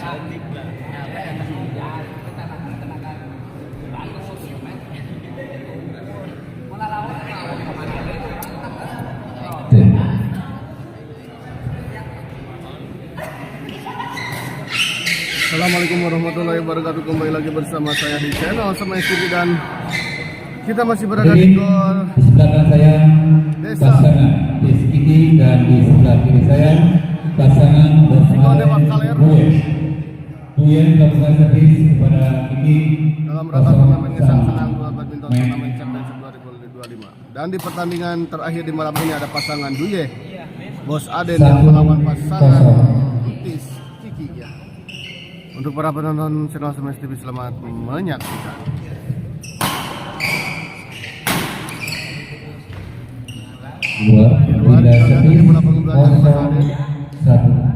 Assalamualaikum warahmatullahi wabarakatuh. Kembali lagi bersama saya di channel Semai TV dan kita masih berada di gor. Di sebelah saya pasangan Rizky dan di sebelah kiri saya pasangan Duyen melakukan servis kepada Kiki dalam rangka turnamen Nissan Senang Bola Badminton Turnamen Championship 2025. Dan di pertandingan terakhir di malam ini ada pasangan Duye Bos Aden yang melawan pasangan Entis Kiki ya. Untuk para penonton channel Semai TV, selamat menyaksikan. Dua servis 0-1.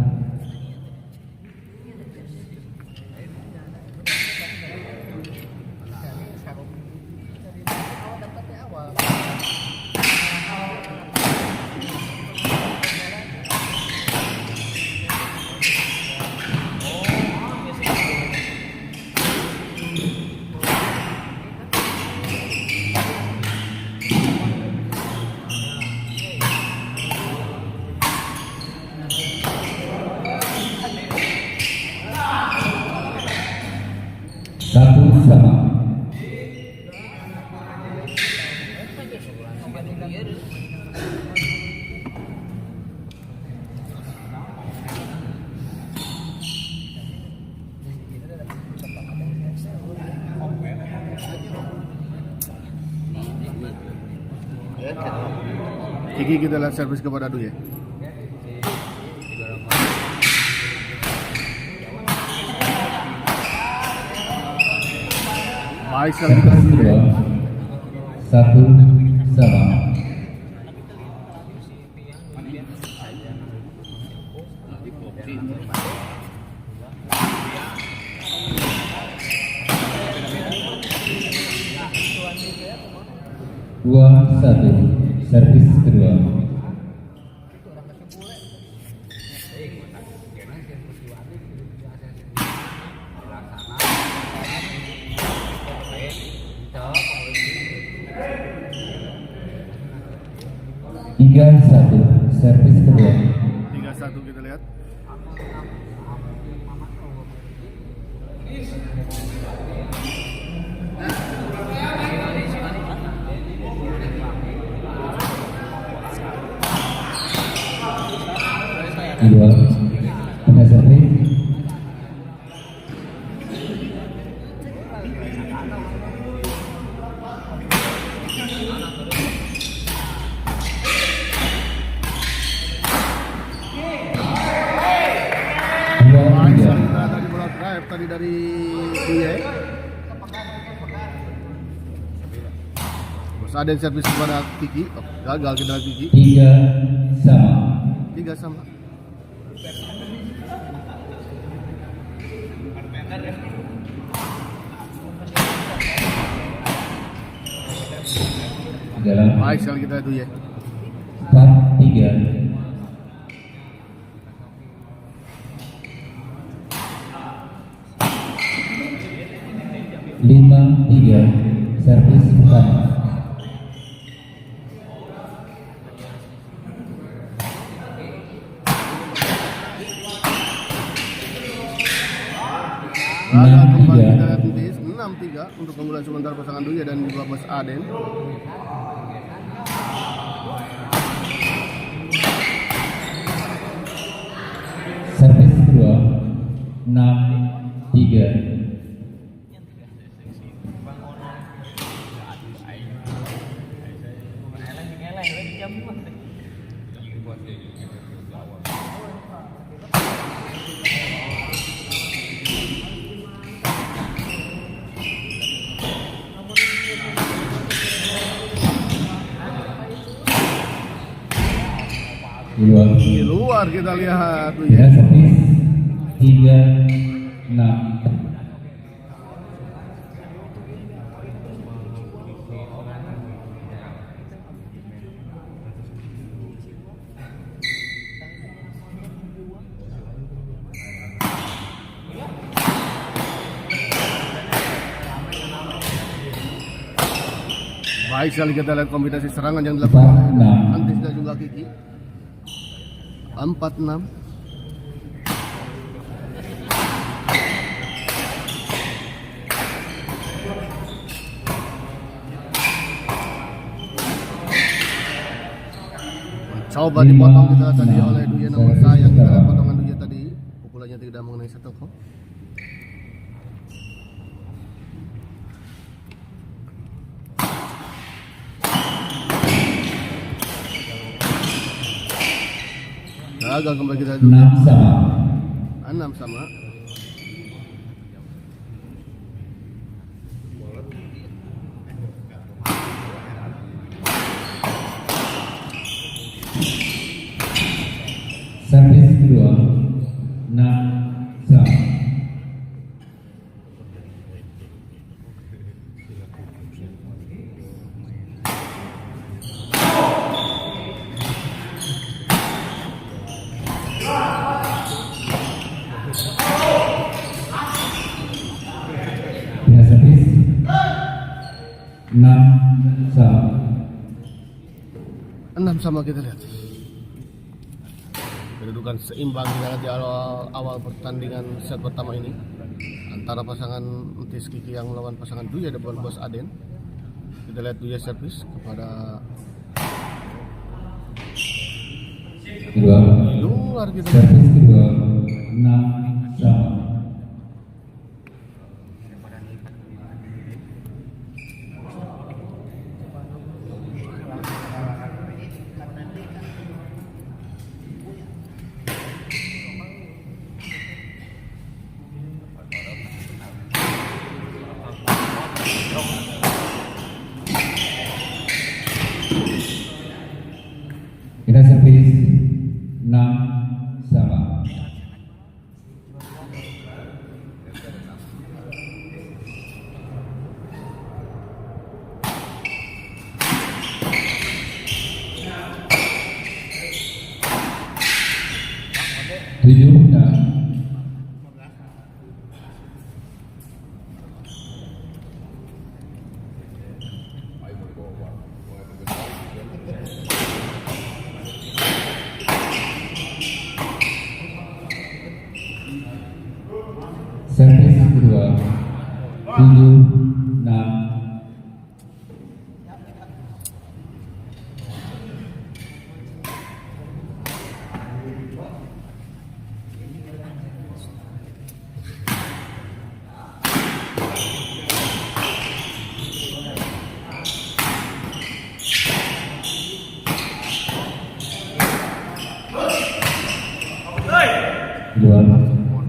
Satu sama. Kiki kita lihat servis kepada Duye. Baik sekali kita Duye. 1 sama. Dua satu servis kedua. Tiga satu servis kedua. 3-1 kita lihat. Dua ada servis. Tadi bola drive tadi dari Duye. Bos Aden servis kepada Kiki. Oh, gagal kita Kiki. 3 sama. 3 sama. Dalam Baik sekali kita Duye. 4-3. Lima tiga servis pertama. Gagal kembali kita lihat di 6-3 untuk keunggulan sementara pasangan Duye dan juga Bos Aden. Servis kedua 6-3. Di luar kita lihat tuh ya. Servis 3-6. Baik sekali kita lihat kombinasi serangan yang dilakukan oleh Antis dan juga Kiki. 4-6. Coba dipotong kita tadi oleh Duya, namun sayang kita lihat potongan Duya tadi pukulannya tidak mengenai satu kok. Gagal kembali kita dulu. 6 sama. 6 sama. Servis kedua 6 sama. Ya, servis 6 sama. 6 sama kita lihat. Kedudukan seimbang kita lihat di awal pertandingan set pertama ini antara pasangan Entis Kiki yang melawan pasangan Duya dan Bos Aden. Kita lihat Duya servis kepada Kedua. luar kita. Servis kedua 6 sama. Kita servis 6 sama. Tujuh enam. Servis kedua 7-6. Dua.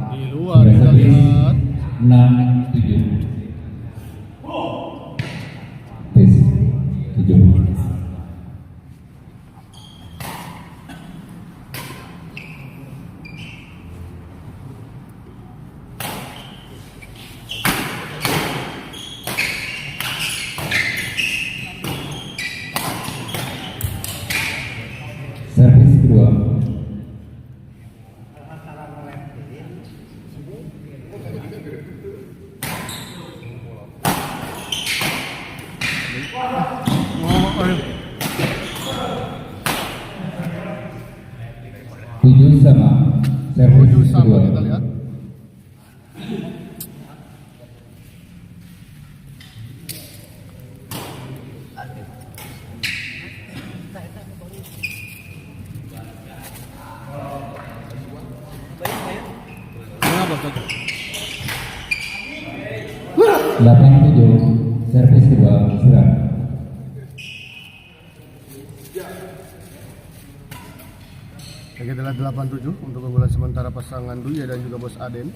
Di luar kita lihat 6-7. Tes 7. Servis kedua 7 sama. Servis 7 sama kedua kita lihat. Kenapa Coach? 8-7. Servis kedua serang. Kita lihat 8-7 untuk keunggulan sementara pasangan Duya dan juga Bos Aden.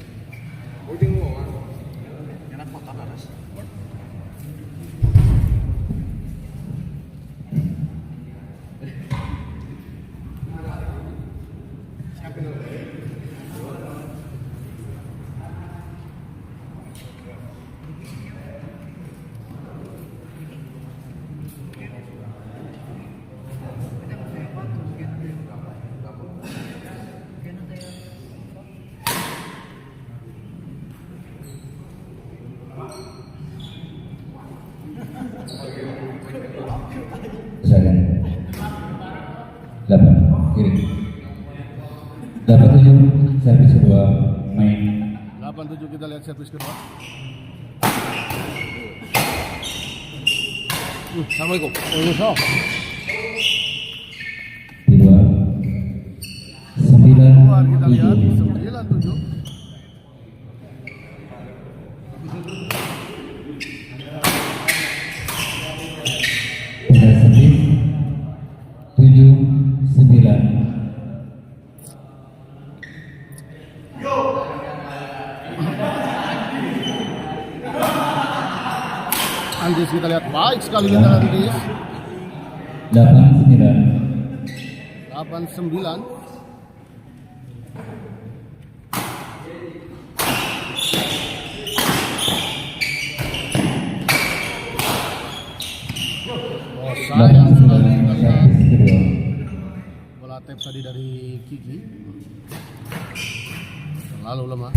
8 kiri. 87 servis kedua main. 8-7 kita lihat servis kedua. Assalamualaikum. Waalaikumsalam. Di 2 Keluar kita lihat 9 7. 9-7. Pada servis 7-9. Andis kita lihat baik sekali kita Andis. 8-9. 8-9. Oh, sayang sekali kita lihat Servis kedua. bola tap tadi dari Kiki. Terlalu lemah.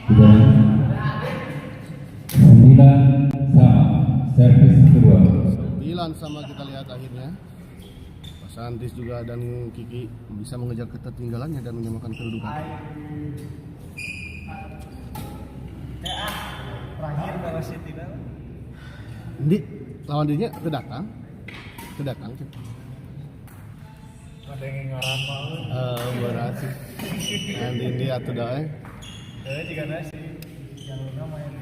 Tiga. 9 sama. Servis kedua. 9 sama kita lihat akhirnya. Pas Andis juga dan Kiki bisa mengejar ketertinggalannya dan menyamakan kedudukan. Terakhir Bala City dah. Di lawan dirinya kedatang. Ada yang ngaran mah. Berarti. Nanti ini atuh dah Jika nasi yang main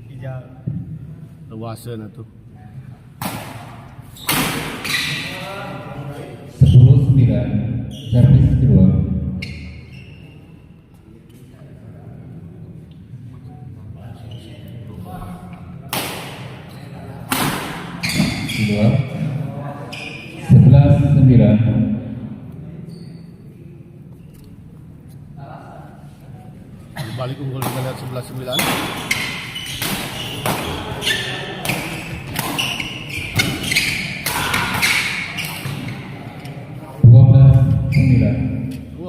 hijau. Lewasan atuh. 10-9. Servis kedua. Kedua. 11-9. Balik unggul kita lihat 11-9. Sembilan.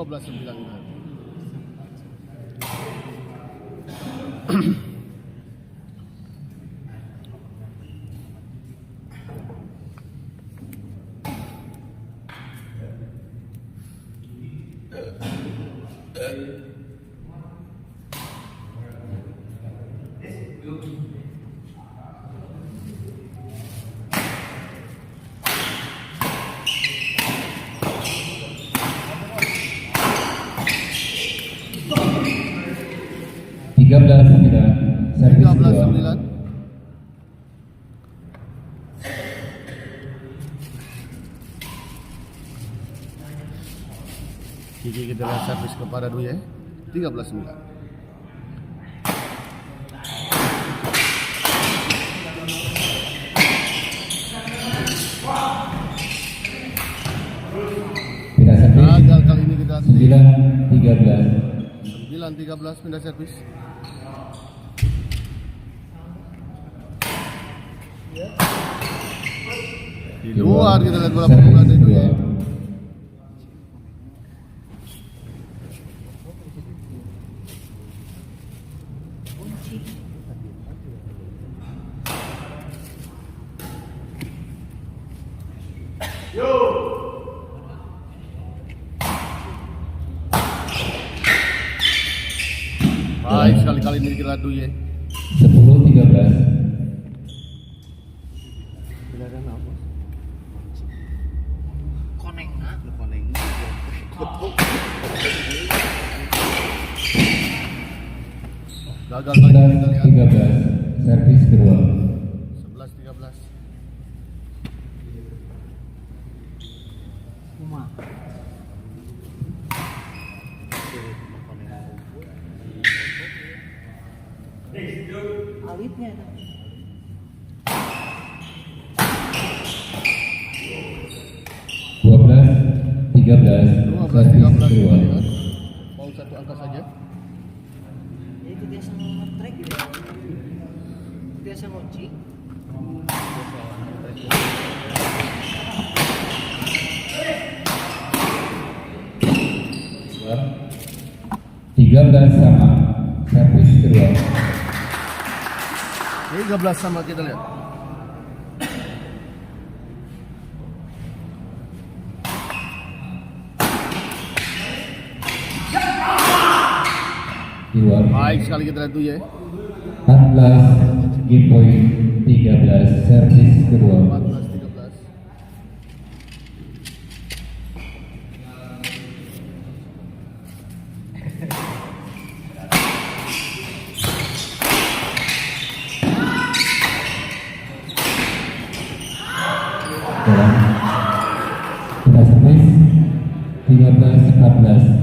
12-9. Tiga belas 9. Servis kedua. 13-9. Kiki kita lihat servis kepada Duye. 13-9. Pindah servis. Gagal kali ini kita 9-13. 9-13 pindah servis. Di luar kita lihat bola pukulan dari Duye. Baik sekali kali ini kita lihat Duye. 10-13. Gagal kali ini kita lihat 11-13. Servis kedua. 11-13. Alitnya itu. 12-13. Servis 12-13 kedua. kita lihat. Mau satu angka saja. Ya itu biasa nge-track gitu. Biasa ngocik. 13 sama, servis kedua. 13 sama, kita lihat. Di luar. Baik sekali, kita lihat Duye. 14 game point, 13 servis kedua. 14-13. Jalan. Kita servis 13-14.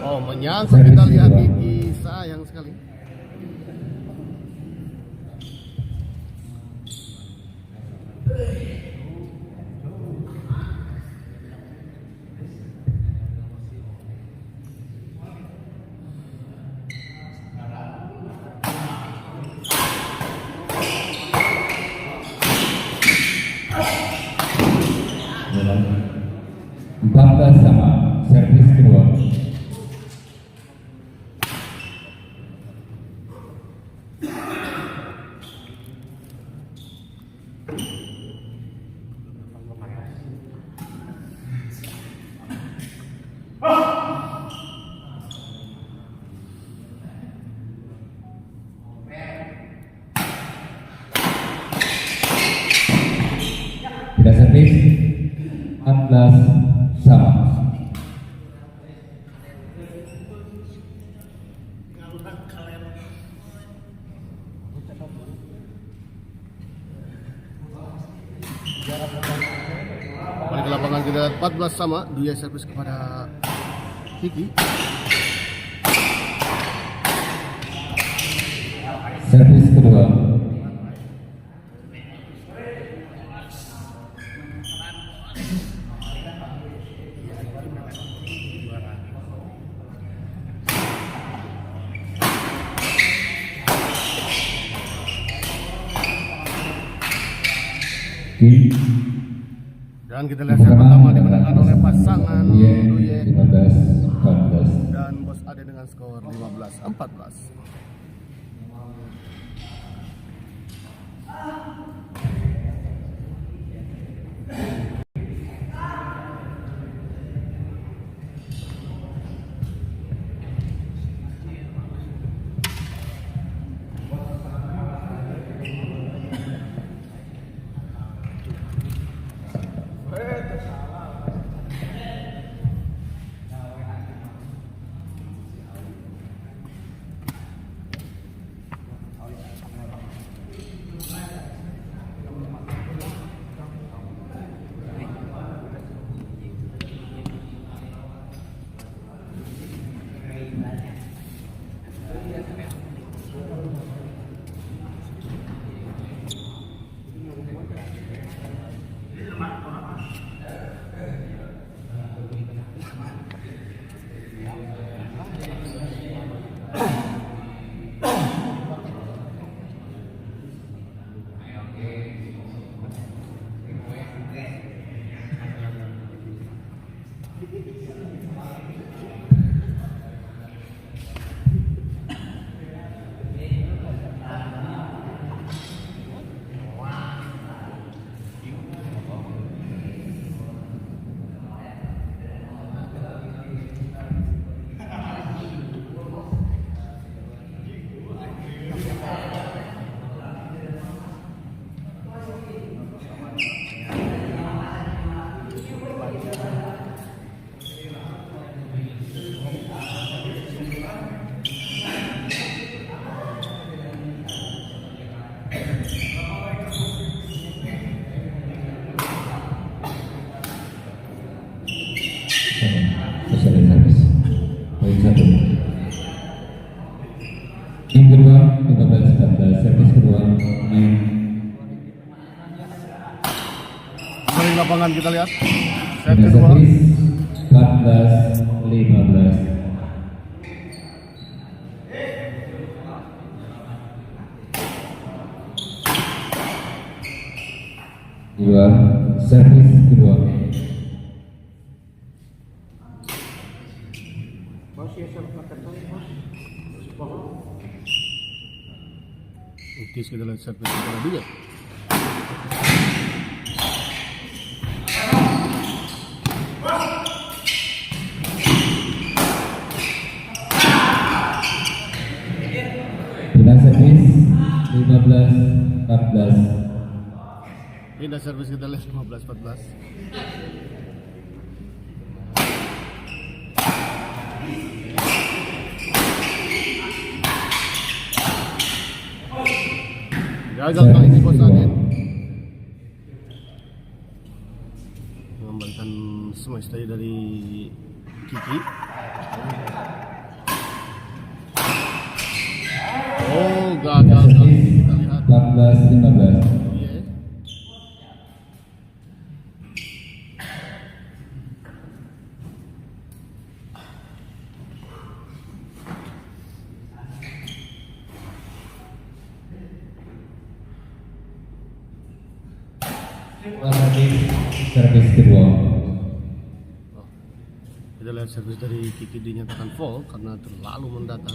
Oh, menyangkut, kita lihat gigi, sayang sekali. Jalan. 14 sama, servis kedua. Tidak servis 14 sama. Balik ke lapangan, kita lihat 14 sama. Duye servis kepada Kiki. Servis kedua. Dan kita lihat set pertama dimenangkan oleh pasangan Duye 15-14. dan Bos Ade dengan skor 15-14. Game kedua 15-14, servis kedua main. Sering lapangan kita lihat. Set Dengan kedua. servis 14-15. Dua, servis kedua. Oke, kita lihat servis kedua juga. Dengan servis 15-14. Pindah servis kita lihat 15-14. Gagal kali ini Bos Aden. Mengembalikan smash tadi dari Kiki. Oh, gagal kali ini kita lihat. 14-15. Iya. Servis kedua. Oh, kita lihat servis dari Kiki dinyatakan foul karena terlalu mendatar.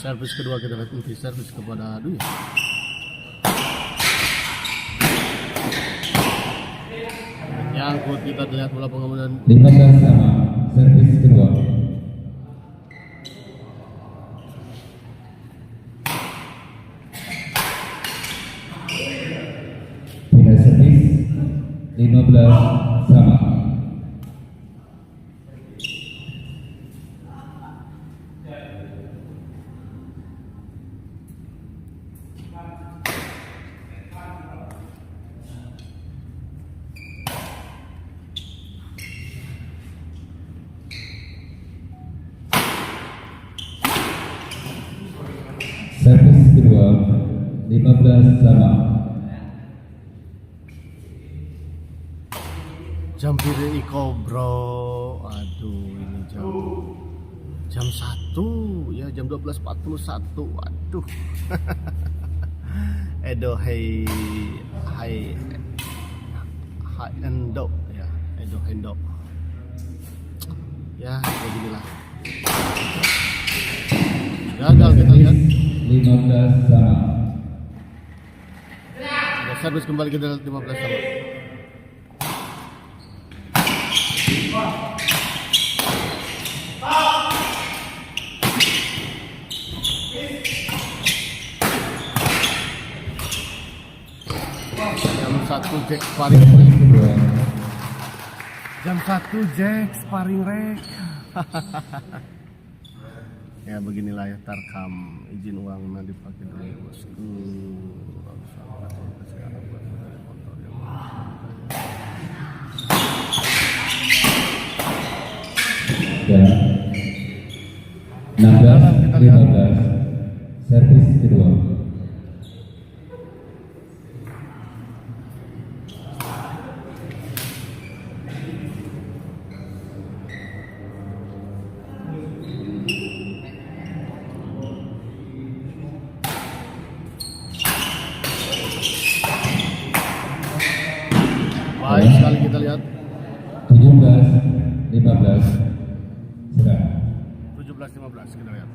Servis kedua kita lihat nanti servis kepada Dwi. Nyangkut kita lihat bola pengemudian 15 sama, servis kedua. Pindah servis 15 sama. Servis kedua 15 sama. jam pilih Iko bro. Aduh, ini jam 1 ya, jam 12.41. Waduh. Edo hai endo ya, Edo Hendo. Ya, beginilah. Gagal kita lihat. 15 sama. Ada servis kembali kita lihat 15 sama. Jam 1 Jack sparring Servis rek. kedua. Jam 1 Jack sparring rek. Ya beginilah ya tarkam, izin uang nanti dipakai dulu bosku. Dan 16-15, servis kedua. Baik sekali kita lihat 17-15, serang. 17-15 kita lihat.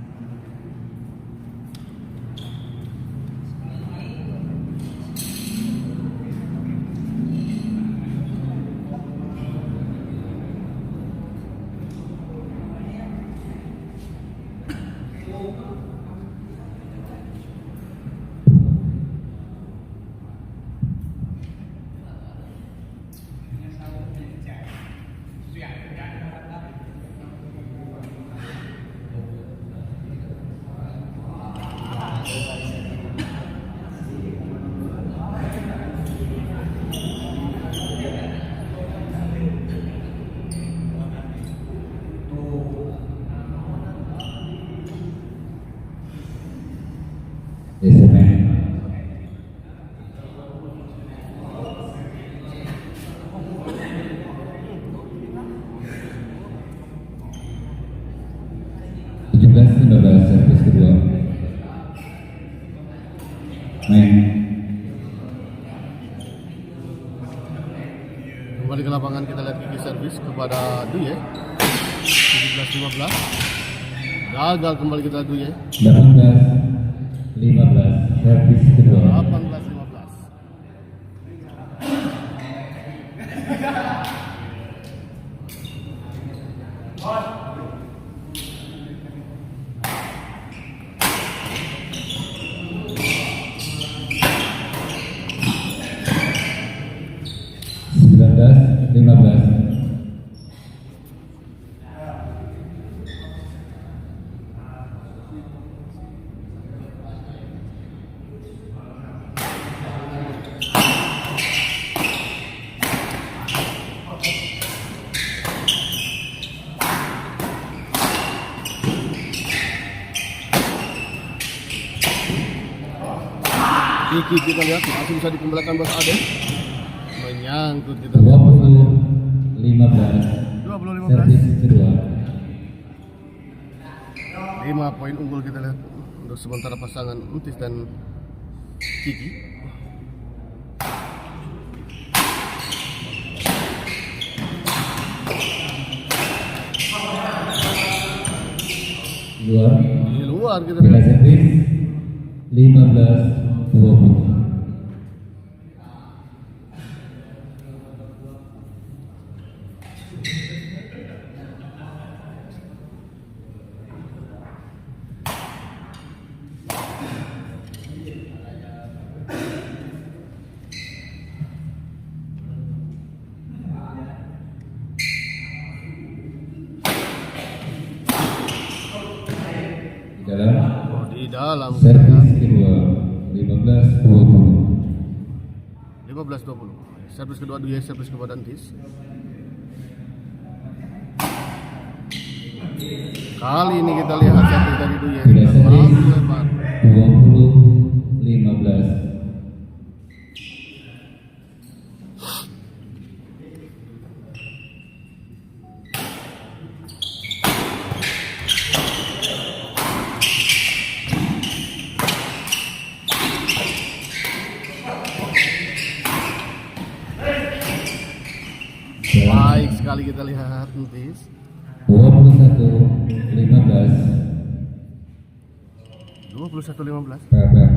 servis kepada Duye 17-15. Gagal kembali kita Duye 18-15 servis kedua. 18-15. Kiki kita lihat masih bisa dikembalikan Bos Aden. Menyangkut kita lihat 20-15 servis kedua. 5 poin unggul kita lihat untuk sementara pasangan Entis dan Kiki. Di luar kita Nilai lihat. servis 15-20. Di dalam Servis kedua 15-20. 15-20. Servis kedua Duye, servis kepada Entis. Kali ini kita lihat servis dari Duye Nilai servis lebar. 20-15. Baik sekali kita lihat Entis. 21-15. 21-15. Kakak.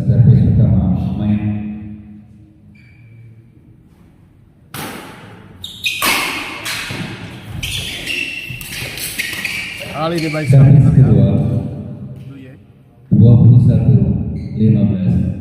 Servis pertama main. Kali ini baik sekali Servis kita lihat kedua Duye. 21-15.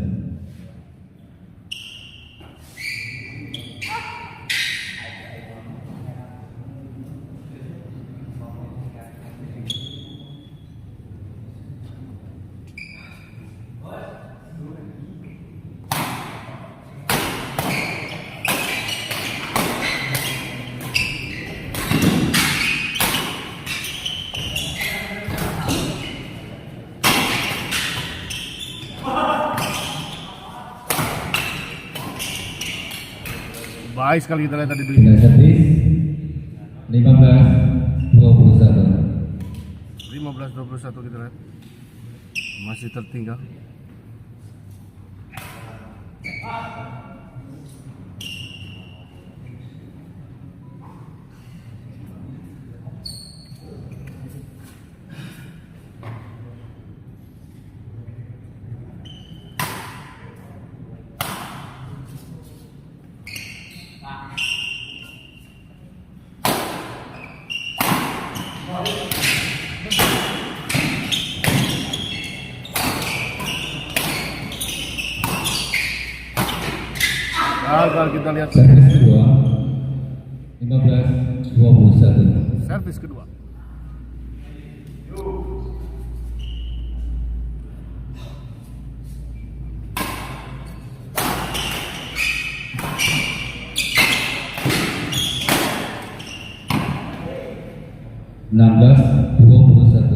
Baik sekali kita lihat tadi dulu. Kita servis 15-21. 15-21 kita lihat. Masih tertinggal. Gagal kita lihat Servis kedua 15-21. servis kedua. Servis kedua. 16-21.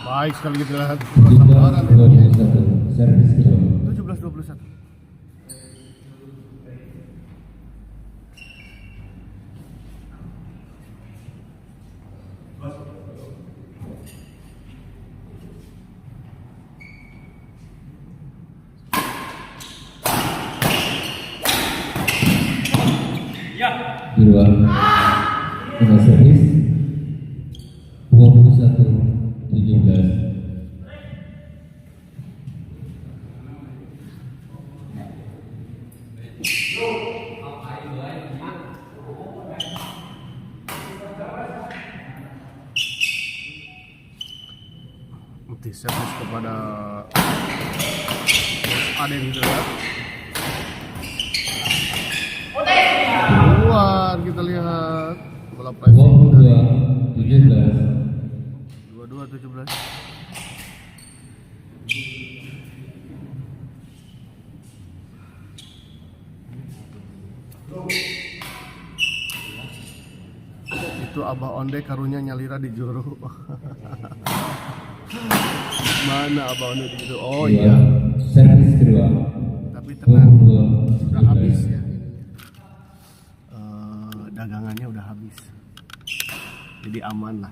Baik sekali kita lihat. 17-21. Servis kedua. 17-21. Kedua. Kita servis 21-17. Nanti servis kepada Aden gitu ya. Keluar kita lihat bola pressing dari 22-17. 22-17. Itu Abah Onde karunya nyalira di juru. Mana Abah Onde di juru? Oh iya, Servis kedua. tapi tenang, sudah 22-17. habis ya. Dagangannya udah habis, jadi aman lah.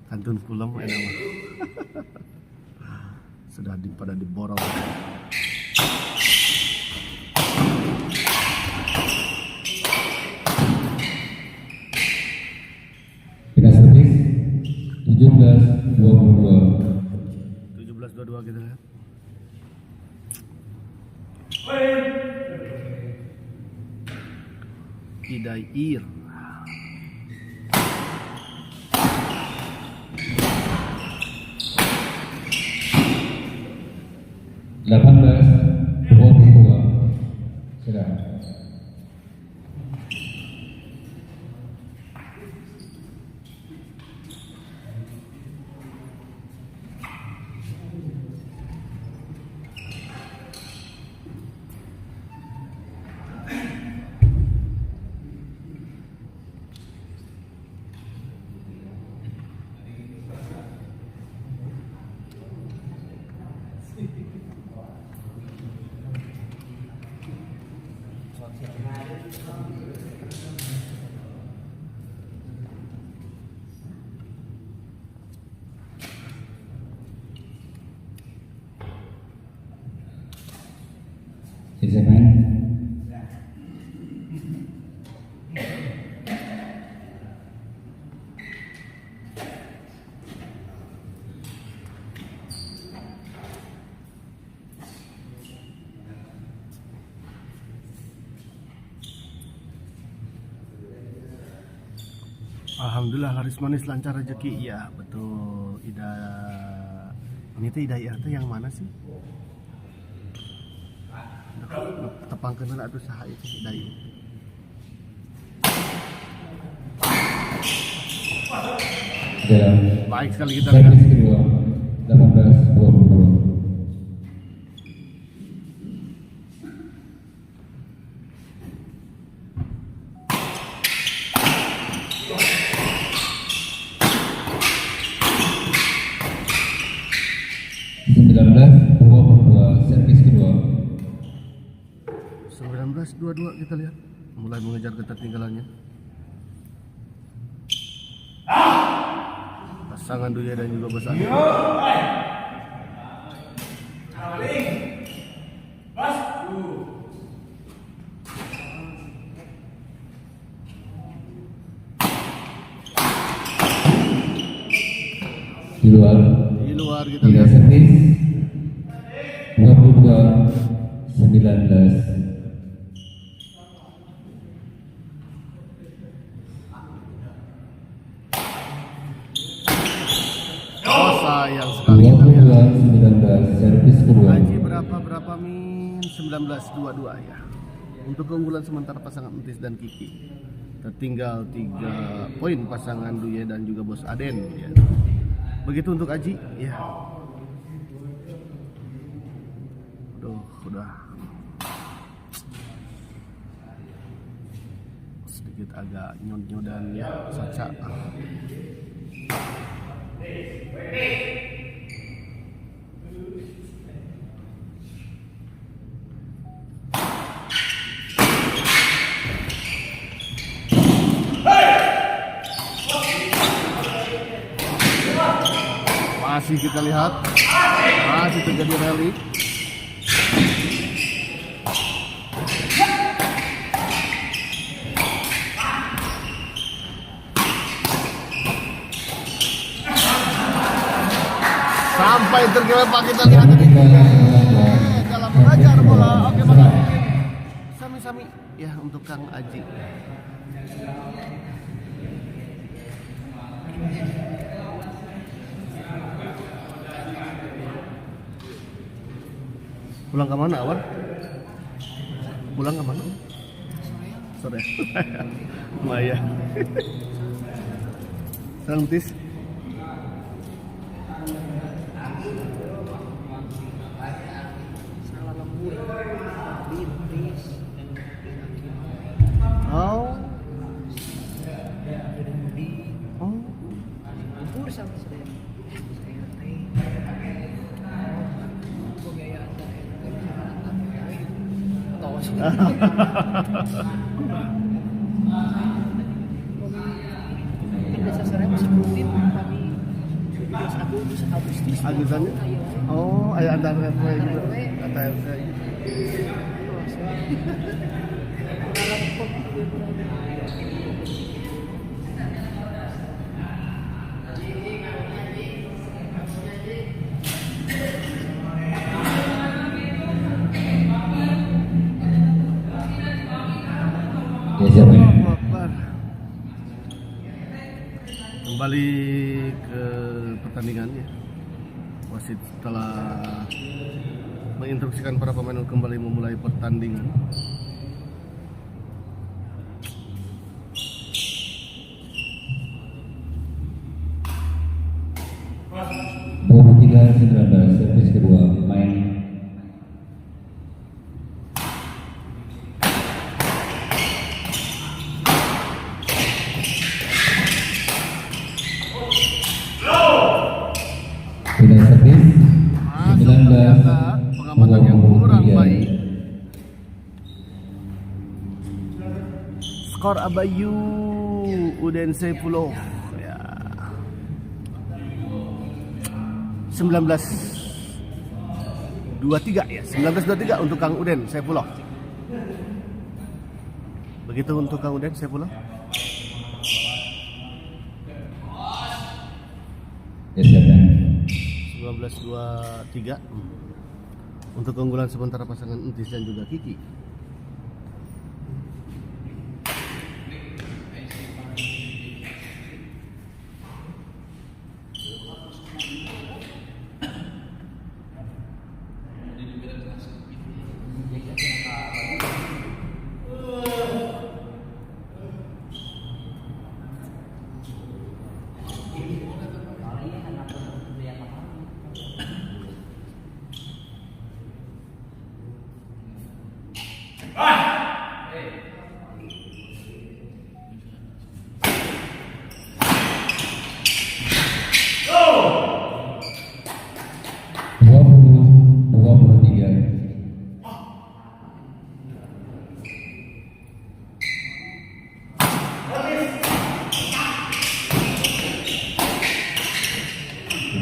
Kantun pulang enak mah. Sudah pada diborong. Kita servis 17-22. 17-22 kita lihat. Hidair. 18-22. Sudah. Silakan. Alhamdulillah laris manis lancar rezeki. Iya betul. Ida ini teh Hidayah teh yang mana sih? Tepangkeun atuh saha itu Hidayah. Dalam Baik sekali kita lihat. servis kedua 18-22. Servis kedua 19-22 kita lihat. Mulai mengejar ketertinggalannya. Pasangan Duya dan juga Bos Ade. di luar. Di luar kita Tiga lihat. servis 22-19. Oh sayang sekali kita lihat. 22-19 servis kedua. Haji berapa min 19-22 ya. Untuk keunggulan sementara pasangan Entis dan Kiki. Tertinggal 3 poin pasangan Duye dan juga Bos Aden ya. Begitu untuk Aji ya. Udah sedikit agak nyod-nyodan ya Saca. Masih kita lihat, masih terjadi rally. Sampai tergelepak kita lihat tadi. Dalam mengajar bola. Oke, maka sami-sami ya untuk Kang Aji. Pulang ke mana, Awan? Pulang ke mana? Sore. Maya. Sang Tis. Salah lembur. Bintis. Oh. Di Oh. lembur sama saya. Saya teh. Pegayaan teh. Tos. Biasa sore masih rutin kami 17 Agustus. Agusannya? Oh, ayah antar RW gitu. Kata RW gitu. Ya siapa ini? Allahu Akbar. Kembali ke pertandingannya. Wasit telah menginstruksikan para pemain untuk kembali memulai pertandingan. Servis kedua main. Sudah servis Masuk ternyata pengamatan yang kurang baik. Skor Abayu Udense Pulau ya. 19-23 ya, 19-23 untuk Kang Uden Saifullah. Begitu untuk Kang Uden Saifullah. Ya siapa? 19-23 untuk keunggulan sementara pasangan Entis dan juga Kiki.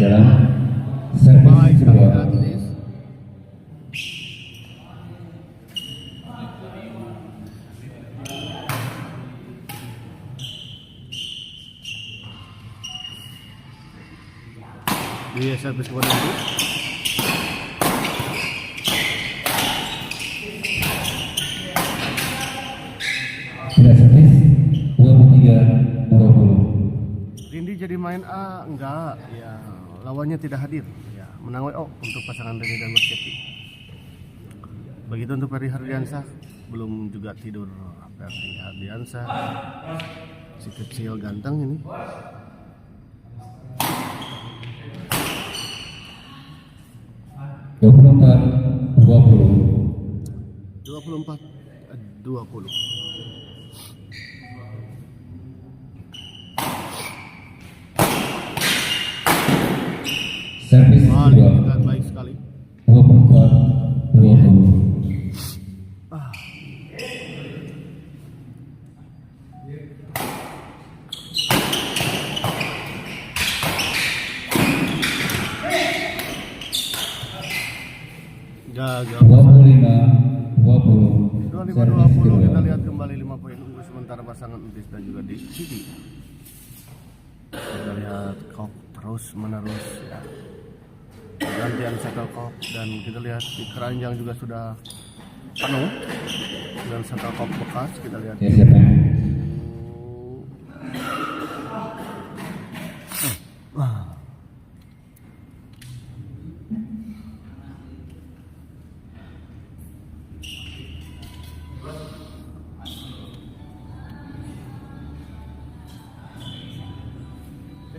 dalam servis Baik sekali kedua. gratis. Di servis kepada itu. Sudah servis 23-20. Rindi jadi main A enggak, ya lawannya tidak hadir, ya menang WO untuk pasangan Rindi dan Mas Cepi. Begitu untuk Ferry Hardiansyah, belum juga tidur Ferry Hardiansyah, si kecil ganteng ini. Dua 24-20. servis Balik kedua kita baik sekali. 24-20. Gagal. 25-20. servis 25-20 kedua. kita lihat kembali 5 poin unggul sementara pasangan Entis dan juga di Siti. Kita lihat kok terus menerus ya. Gantian shuttlecock dan kita lihat di keranjang juga sudah penuh dan shuttlecock bekas kita lihat. Ya, siapa?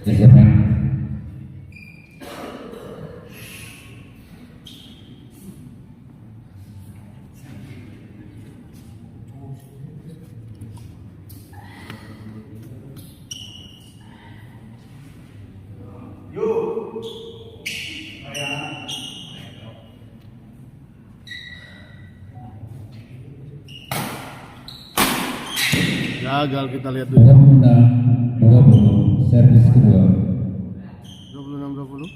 Ya, siapa? Gagal kita lihat dulu. 26-20. servis kedua. 26-20.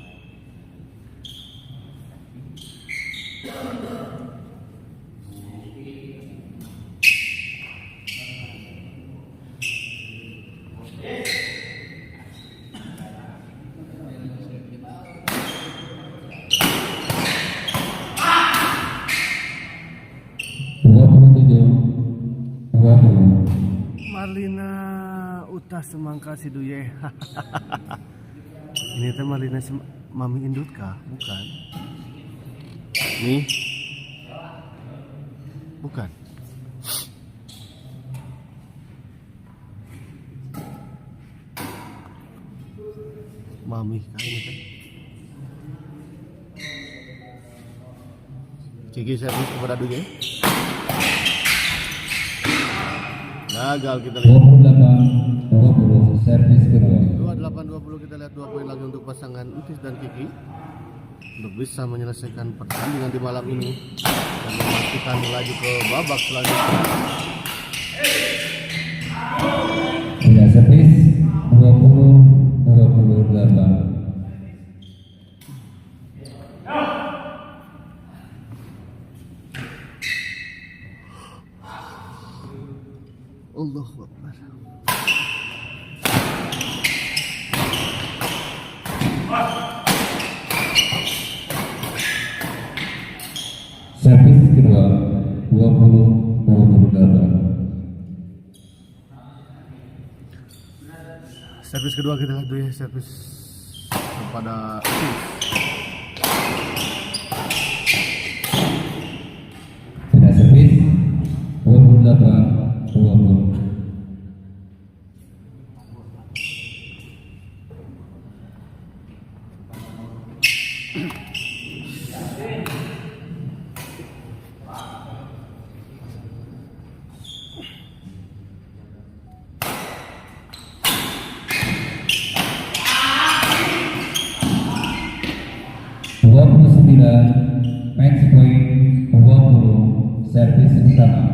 Marlina Uta Semangka Siduye. Ini teh Marlina Mami Indut kah? Bukan. Nih. Bukan. Mami kah ini teh? Ciki servis kepada Duye. Gagal kita lihat. 28-20. servis kedua. 28-20 kita lihat 2 poin lagi untuk pasangan Entis dan Kiki untuk bisa menyelesaikan pertandingan di malam ini dan memastikan melaju ke babak selanjutnya. Sudah servis 20-28. Allahu Akbar. Servis kedua 20-28. Servis kedua kita lihat dulu ya, servis kepada Entis. Sudah servis 28-20. Match point 20 servis utama.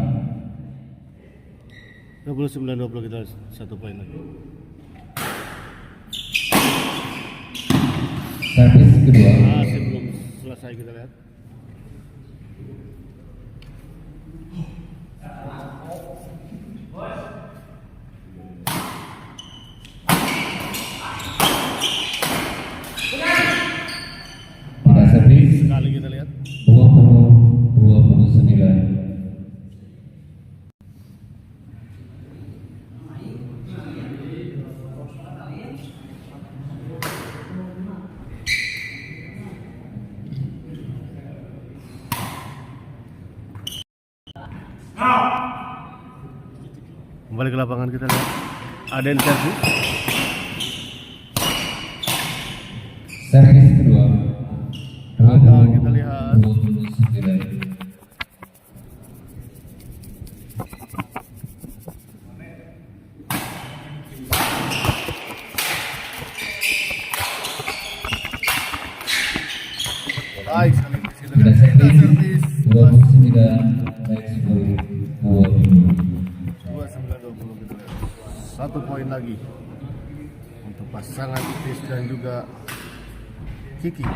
29-20 kita 1 poin lagi. Servis kedua. Masih belum selesai, kita lihat. Tidak servis. Sekali kita lihat. 20-29. Kembali ke lapangan, kita lihat. Aden servis. Servis kedua. Gagal, kita lihat. 29. Baik sekali, kita Tidak lihat. Kita servis. servis. 29. Baik sekali. 20. 29-20, kita lihat. 1 poin lagi untuk pasangan Itis dan juga Kiki.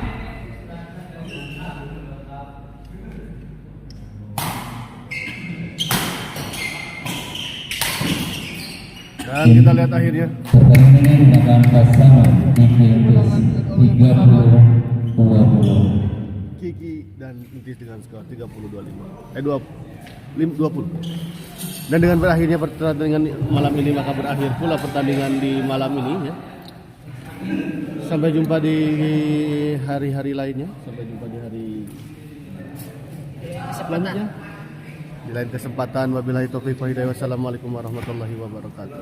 Dan kita lihat akhirnya. Pertandingan ini menggunakan pasangan Kiki Itis 30-20. Kiki dan Itis dengan skor 20. Dan dengan berakhirnya pertandingan malam ini, maka berakhir pula pertandingan di malam ini ya. Sampai jumpa di hari-hari lainnya. Sampai jumpa di hari selanjutnya. Di lain kesempatan, wabillahi taufiq wa hidayah. Wassalamualaikum warahmatullahi wabarakatuh.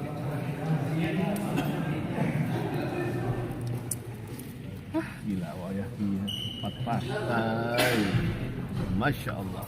Gila, wah ya, 4 partai. Masya Allah.